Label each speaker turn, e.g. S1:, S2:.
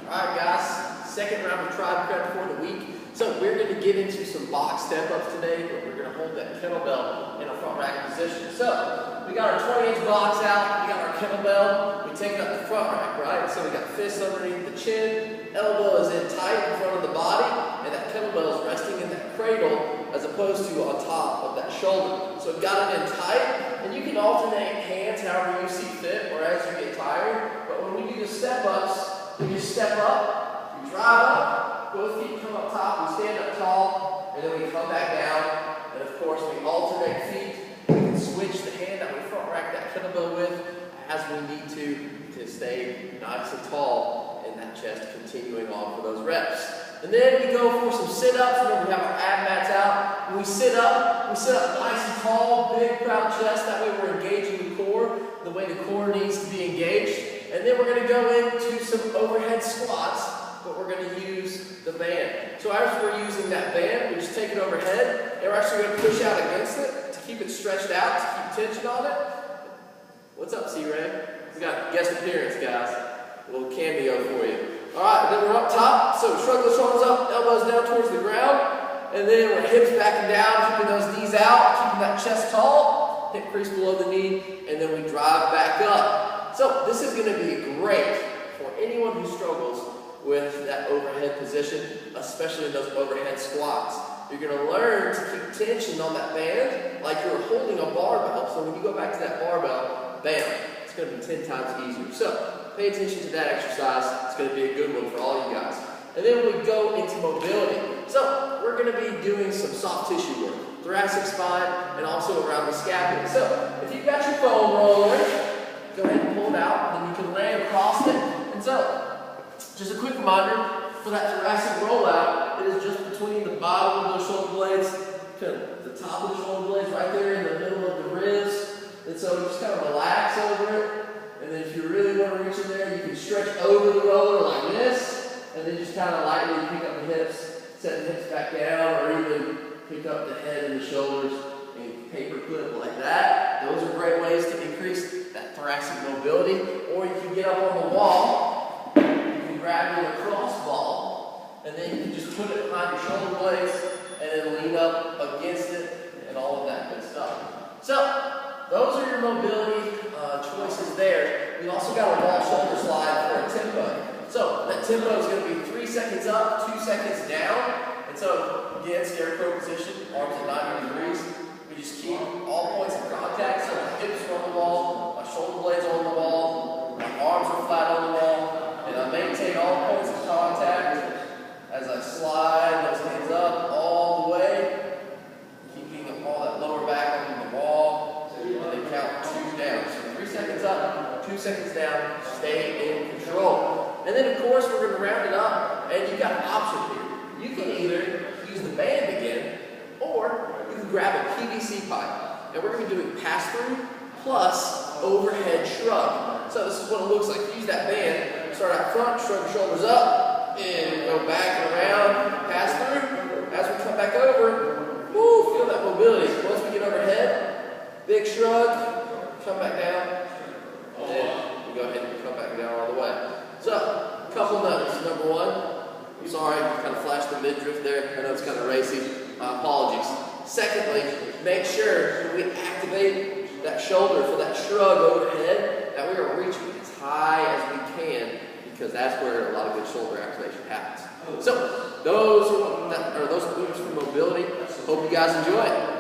S1: Alright guys, second round of Tribe Cred for the week. So we're going to get into some box step-ups today, but we're going to hold that kettlebell in a front rack position. So we got our 20-inch box out, we got our kettlebell, we take it up the front rack, right? So we got fists underneath the chin, elbow is in tight in front of the body, and that kettlebell is resting in that cradle as opposed to on top of that shoulder. So we've got it in tight, and you can alternate hands however you see fit or as you get tired. But when we do the step-ups, we just step up, we drive up, both feet come up top, we stand up tall, and then we come back down. And of course, we alternate feet. We can switch the hand that we front rack that kettlebell with as we need to stay nice and tall in that chest, continuing on for those reps. And then we go for some sit-ups. Remember, we have our ab mats out. When we sit up nice and tall, big proud chest. That way we're engaging the core the way the core needs to be engaged. And then we're going to go into some overhead squats, but we're going to use the band. So as we're using that band, we just take it overhead, and we're actually going to push out against it to keep it stretched out, to keep tension on it. What's up, C-Ray? We got guest appearance, guys. A little cameo for you. All right, then we're up top. So shrug the shoulders up, elbows down towards the ground, and then we're hips back and down, keeping those knees out, keeping that chest tall, hip crease below the knee, and then we drive back up. So this is going to be great for anyone who struggles with that overhead position, especially in those overhead squats. You're going to learn to keep tension on that band like you're holding a barbell. So when you go back to that barbell, bam, it's going to be 10 times easier. So pay attention to that exercise. It's going to be a good one for all you guys. And then we go into mobility. So we're going to be doing some soft tissue work, thoracic spine, and also around the scapula. So if you've got your foam roller, go ahead and pull it out, and then you can lay across it. And so, just a quick reminder, for that thoracic rollout, it is just between the bottom of those shoulder blades, kind of the top of the shoulder blades, right there in the middle of the ribs. And so you just kind of relax over it. And then if you really want to reach in there, you can stretch over the roller like this, and then just kind of lightly pick up the hips, set the hips back down, or even pick up the head and the shoulders and paper clip like that. Those are great ways to increase that thoracic mobility. Or you can get up on the wall, you can grab your lacrosse ball, and then you can just put it behind your shoulder blades and then lean up against it and all of that good stuff. So those are your mobility choices there. We've also got a wall shoulder slide for a tempo. So that tempo is going to be 3 seconds up, 2 seconds down. And so again, scarecrow position, arms at 90 degrees. We just keep all points of contact, so my hips are on the wall, my shoulder blades are on the wall, my arms are flat on the wall, and I maintain all points of contact as I slide those hands up all the way, keeping all that lower back on the wall, and then count 2 down. So 3 seconds up, 2 seconds down, stay in control. And then of course we're going to round it up, and you've got an option here. You can either use the band again, or you can grab a PVC pipe, and we're going to be doing pass-through plus overhead shrug. So this is what it looks like. Use that band, start out front, shrug your shoulders up, and go back and around, pass through. As we come back over, woo, feel that mobility. Once we get overhead, big shrug, come back down, and then we go ahead and come back down all the way. So, a couple notes. Number one, sorry, kind of flashed the midriff there. I know it's kind of racy. My apologies. Secondly, make sure that we activate that shoulder for that shrug overhead, that we are reaching as high as we can, because that's where a lot of good shoulder activation happens. So those are those moves for mobility. Hope you guys enjoy it.